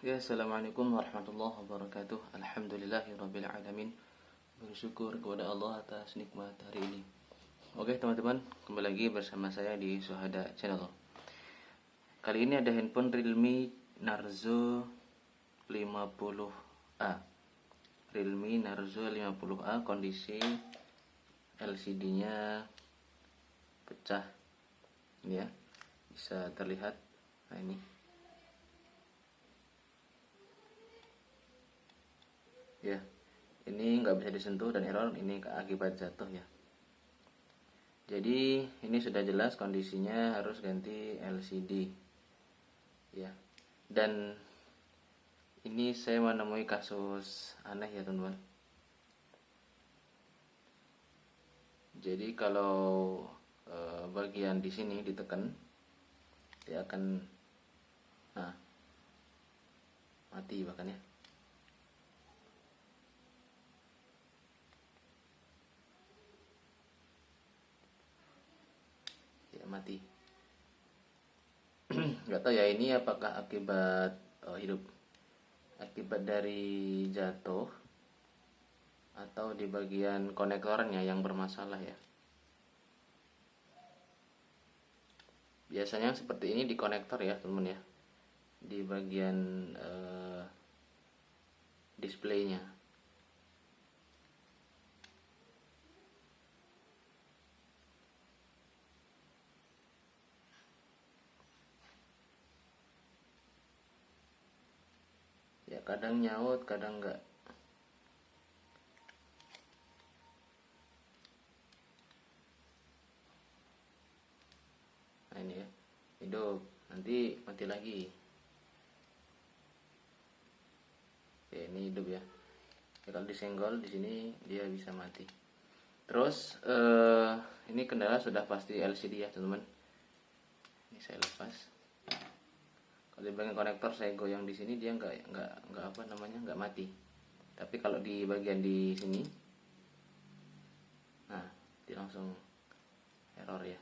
Ya, assalamualaikum warahmatullahi wabarakatuh. Alhamdulillahirabbil alamin. Bersyukur kepada Allah atas nikmat hari ini. Oke teman-teman, kembali lagi bersama saya di Suhada Channel. Kali ini ada handphone Realme Narzo 50A. Realme Narzo 50A, kondisi LCD-nya pecah. Ini ya, bisa terlihat. Nah ini. Ya, ini nggak bisa disentuh dan error, ini akibat jatuh ya. Jadi ini sudah jelas kondisinya harus ganti LCD ya. Dan ini saya menemui kasus aneh ya teman-teman. Jadi kalau bagian di sini ditekan, dia akan mati bahkan ya. Mati. Nggak tahu ya ini apakah akibat akibat dari jatuh atau di bagian konektornya yang bermasalah ya. Biasanya seperti ini di konektor ya teman ya, di bagian displaynya. Ya kadang nyaut, kadang enggak. Nah ini ya, hidup, nanti mati lagi. Oke, ini hidup ya. Kalau disenggol di sini dia bisa mati. Terus ini kendala sudah pasti LCD ya teman-teman. Ini saya lepas. Kalau di bagian konektor saya goyang di sini dia nggak mati. Tapi kalau di bagian di sini, nah dia langsung error ya.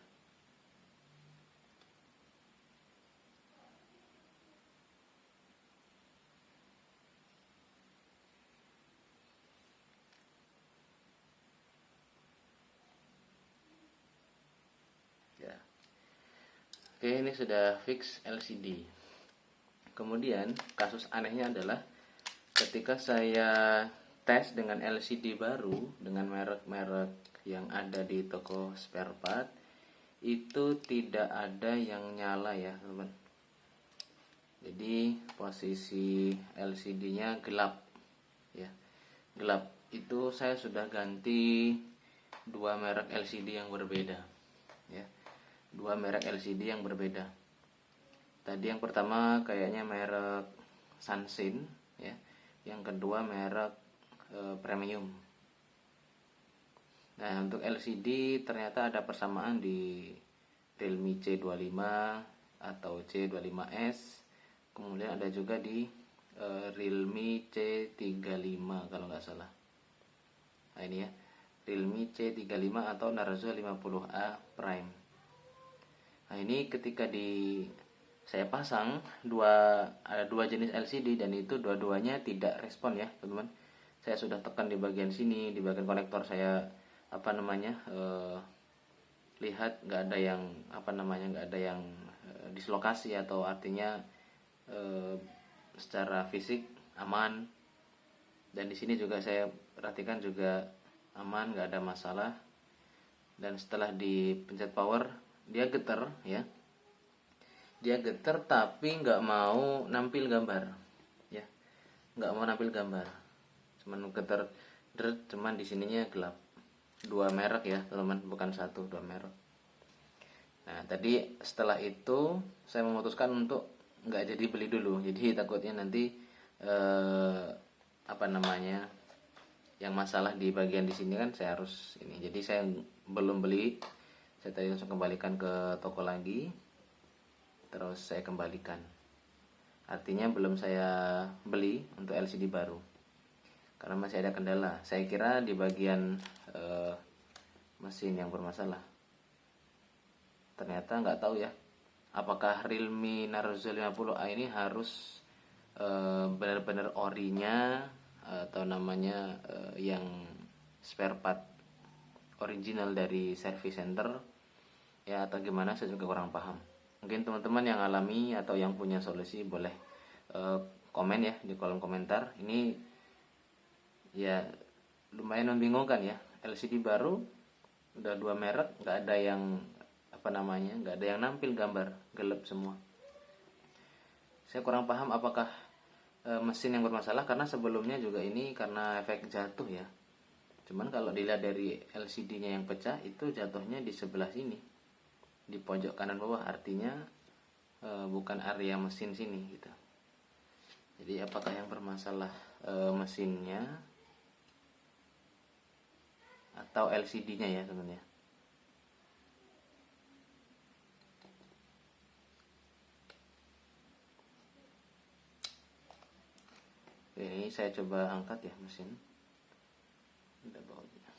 Ya. Oke, ini sudah fix LCD. Kemudian kasus anehnya adalah ketika saya tes dengan LCD baru dengan merek-merek yang ada di toko spare part, itu tidak ada yang nyala ya teman. Jadi posisi LCD-nya gelap ya. Gelap itu saya sudah ganti dua merek LCD yang berbeda ya. Dua merek LCD yang berbeda. Tadi yang pertama kayaknya merek Sunsin ya. Yang kedua merek Premium. Nah, untuk LCD ternyata ada persamaan di Realme C25 atau C25S. Kemudian ada juga di Realme C35 kalau nggak salah. Nah, ini ya. Realme C35 atau Narzo 50A Prime. Nah, ini ketika saya pasang ada dua jenis LCD dan itu dua-duanya tidak respon ya teman-teman. Saya sudah tekan di bagian sini, di bagian konektor saya lihat nggak ada yang dislokasi atau artinya secara fisik aman. Dan di sini juga saya perhatikan juga aman, nggak ada masalah. Dan setelah dipencet power dia getar ya. Dia getar tapi nggak mau nampil gambar ya, nggak mau nampil gambar, cuman getar cuman di sininya gelap. Dua merek ya teman-teman, bukan satu, dua merek. Nah tadi setelah itu saya memutuskan untuk nggak jadi beli dulu, jadi takutnya nanti yang masalah di bagian di sini kan saya harus ini, jadi saya belum beli. Saya tadi langsung kembalikan ke toko lagi, terus saya kembalikan. Artinya belum saya beli untuk LCD baru karena masih ada kendala. Saya kira di bagian mesin yang bermasalah. Ternyata nggak tahu ya, apakah Realme Narzo 50A ini harus benar-benar orinya atau namanya yang spare part original dari service center ya, atau gimana saya juga kurang paham. Mungkin teman-teman yang alami atau yang punya solusi boleh komen ya di kolom komentar. Ini ya lumayan membingungkan ya, LCD baru udah 2 merek, nggak ada yang nggak ada yang nampil gambar, gelap semua. Saya kurang paham apakah mesin yang bermasalah, karena sebelumnya juga ini karena efek jatuh ya. Cuman kalau dilihat dari LCD-nya yang pecah, itu jatuhnya di sebelah sini, di pojok kanan bawah, artinya bukan area mesin sini gitu. Jadi apakah yang bermasalah mesinnya atau LCD-nya ya teman-teman ya. Ini saya coba angkat ya mesin. Udah bawanya.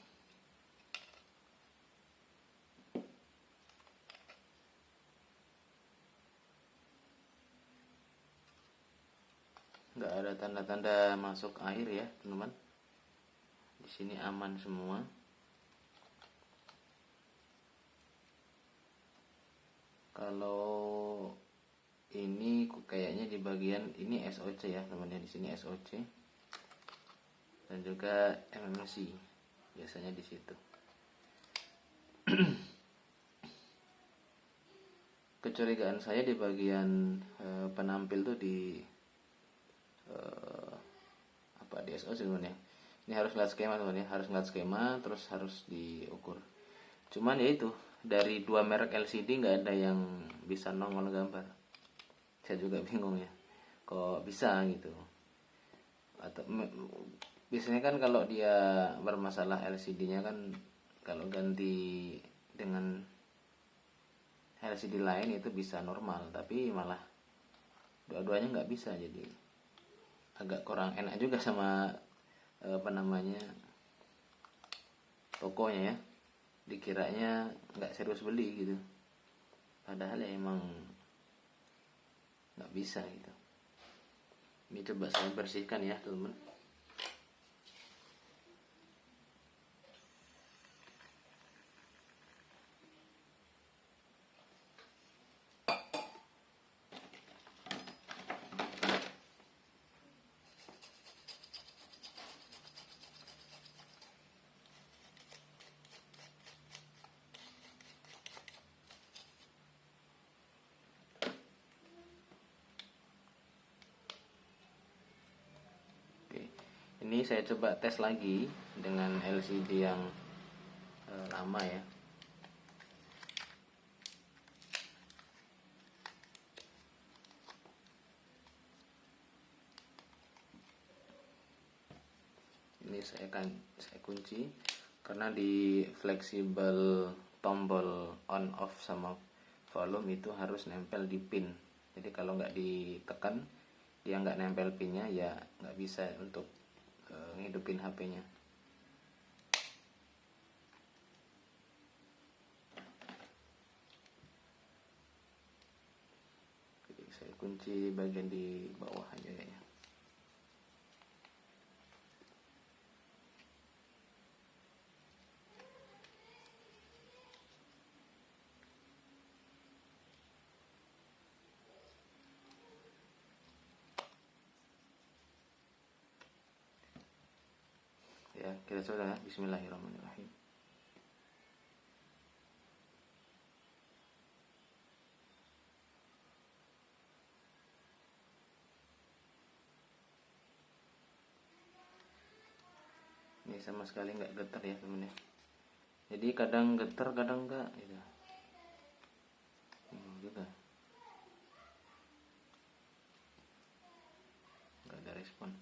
Nggak ada tanda-tanda masuk air ya teman-teman. Di sini aman semua. Kalau ini kayaknya di bagian ini SOC ya teman-teman, di sini SOC dan juga MMC biasanya di situ. Kecurigaan saya di bagian penampil tuh di di SOC sebenarnya. Ini harus lihat skema teman-teman ya, harus lihat skema terus harus diukur. Cuman ya itu, dari 2 merek LCD nggak ada yang bisa nongol gambar. Saya juga bingung ya, kok bisa gitu. Atau biasanya kan kalau dia bermasalah LCD-nya kan, kalau ganti dengan LCD lain itu bisa normal, tapi malah dua-duanya nggak bisa. Jadi agak kurang enak juga sama tokonya ya. Dikiranya nggak serius beli gitu, padahal ya emang nggak bisa gitu. Ini coba saya bersihkan ya teman-teman. Ini saya coba tes lagi dengan LCD yang lama ya. Ini saya kunci, karena di fleksibel tombol on off sama volume itu harus nempel di pin. Jadi kalau nggak ditekan, dia nggak nempel pinnya, ya nggak bisa untuk ngidupin HP-nya. Jadi saya kunci bagian di bawah aja ya. Ya, kita coba ya. Bismillahirrahmanirrahim. Ini sama sekali nggak getar ya temen ya. Jadi kadang getar, kadang enggak gitu. Juga nggak ada respon.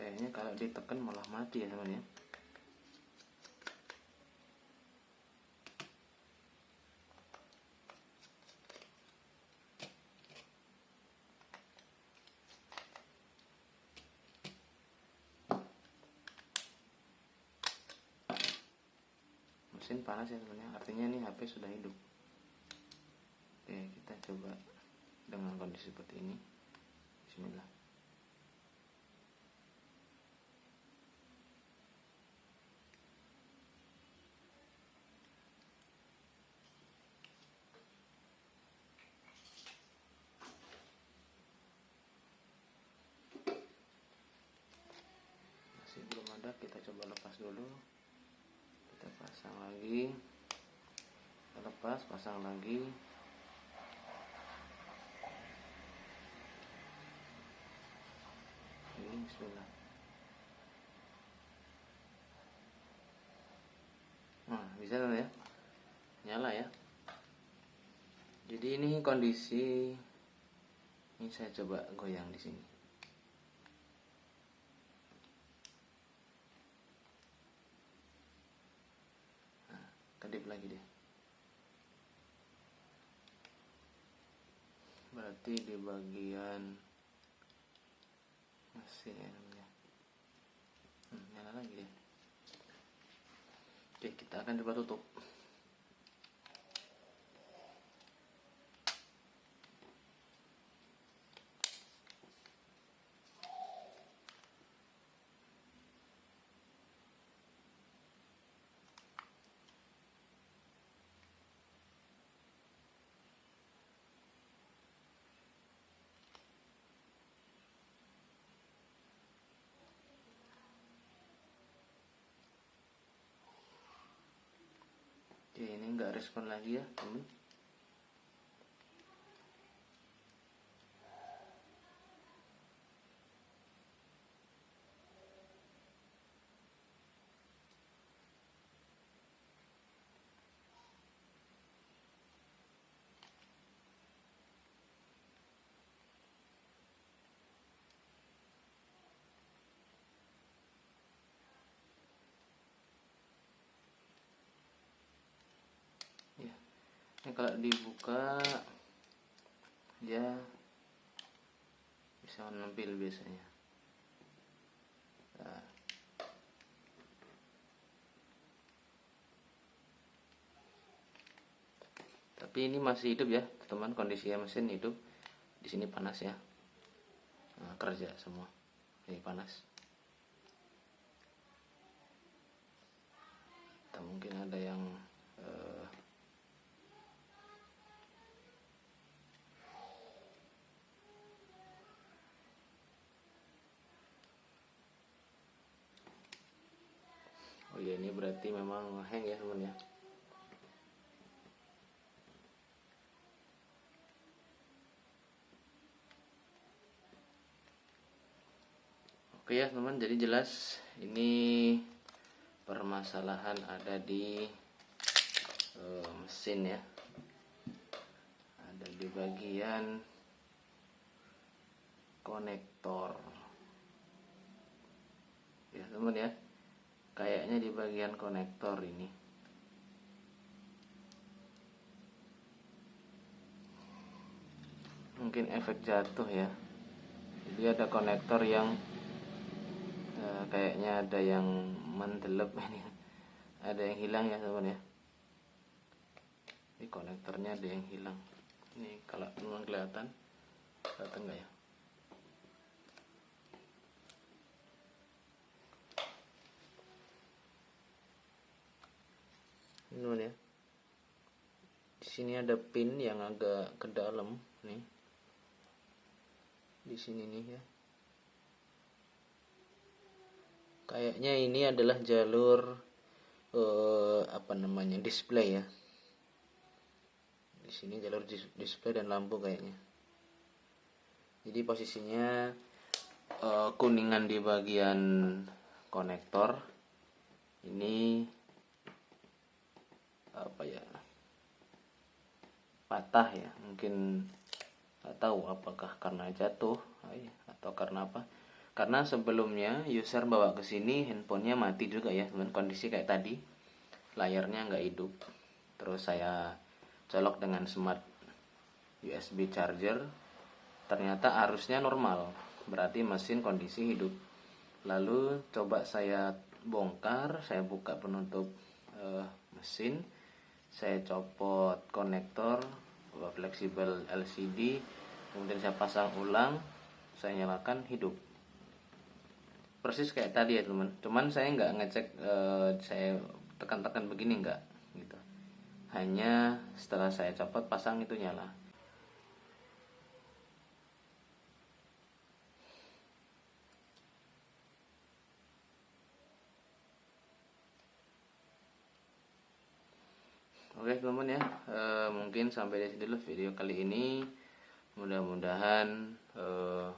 Kayaknya kalau ditekan malah mati ya teman ya. mesin panas ya sebenarnya, artinya ini HP sudah hidup. Oke, kita coba dengan kondisi seperti ini. Bismillah. Masih belum ada, kita coba lepas dulu. Kita pasang lagi, kita lepas, pasang lagi. Ini bismillah. Nah, bisa kan ya? Nyala ya. Jadi ini kondisi, ini saya coba goyang di sini. Nah, kedip lagi deh. Berarti di bagian mesin ya namanya. Nyala lagi deh. Oke, kita akan coba tutup. Oke, ini enggak respon lagi ya teman. Ya, ini kalau dibuka dia bisa menampil biasanya. Nah, tapi ini masih hidup ya teman, kondisinya mesin hidup. Di sini panas ya. Nah, kerja semua. Ini panas. Atau mungkin ada yang oh iya, ini berarti memang hang ya teman ya. Oke ya teman, jadi jelas ini permasalahan ada di mesin ya, ada di bagian konektor ya teman ya, kayaknya di bagian konektor ini. Mungkin efek jatuh ya, jadi ada konektor yang kayaknya ada yang mendelep ini, ada yang hilang ya teman ya. Ini konektornya ada yang hilang. Ini kalau teman kelihatan enggak ya? Ini ya. Di sini ada pin yang agak ke dalam nih. Di sini nih ya. Kayaknya ini adalah jalur display ya. Di sini jalur display dan lampu kayaknya. Jadi posisinya kuningan di bagian konektor ini patah ya, mungkin nggak tahu apakah karena jatuh atau karena apa. Karena sebelumnya user bawa ke sini handphonenya mati juga ya teman, kondisi kayak tadi, layarnya nggak hidup. Terus saya colok dengan smart USB charger, ternyata arusnya normal, berarti mesin kondisi hidup. Lalu coba saya bongkar, saya buka penutup mesin, saya copot konektor fleksibel LCD, kemudian saya pasang ulang, saya nyalakan, hidup. Persis kayak tadi ya teman, cuman saya nggak ngecek saya tekan-tekan begini nggak gitu, hanya setelah saya copot pasang itu nyala. Oke teman-teman ya, mungkin sampai di sini dulu video kali ini. Mudah-mudahan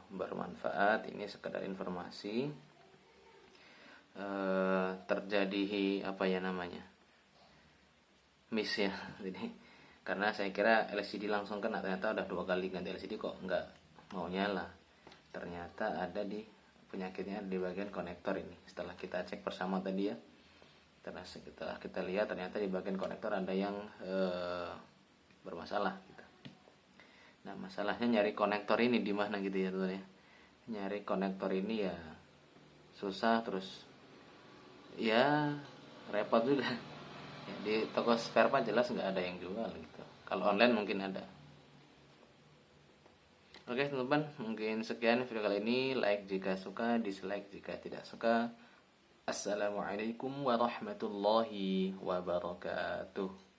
bermanfaat. Ini sekedar informasi. Terjadi apa ya namanya, miss ya. Jadi karena saya kira LCD langsung kena, ternyata udah 2 kali ganti LCD kok nggak mau nyala. Ternyata ada di penyakitnya di bagian konektor ini. Setelah kita cek bersama tadi ya, setelah kita lihat ternyata di bagian konektor ada yang bermasalah gitu. Nah masalahnya nyari konektor ini di mana gitu ya teman ya. Nyari konektor ini ya susah, terus ya repot juga ya, di toko spare part jelas nggak ada yang jual gitu, kalau online mungkin ada. Oke teman-teman, mungkin sekian video kali ini. Like jika suka, dislike jika tidak suka. Assalamualaikum warahmatullahi wabarakatuh.